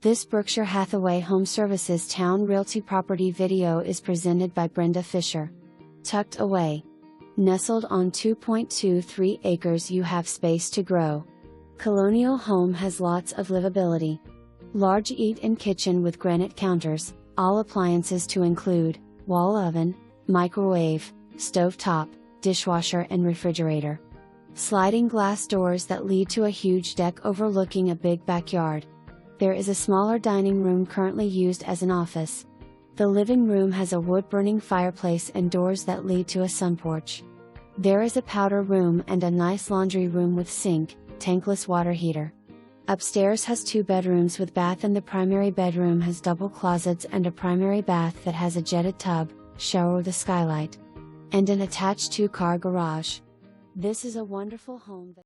This Berkshire Hathaway HomeServices Towne Realty property video is presented by Brenda Fisher. Tucked away. Nestled on 2.23 acres, you have space to grow. Colonial home has lots of livability. Large eat-in kitchen with granite counters, all appliances to include wall oven, microwave, stovetop, dishwasher and refrigerator. Sliding glass doors that lead to a huge deck overlooking a big backyard. There is a smaller dining room currently used as an office. The living room has a wood-burning fireplace and doors that lead to a sunporch. There is a powder room and a nice laundry room with sink, tankless water heater. Upstairs has 2 bedrooms with bath, and the primary bedroom has double closets and a primary bath that has a jetted tub, shower with a skylight, and an attached 2-car garage. This is a wonderful home that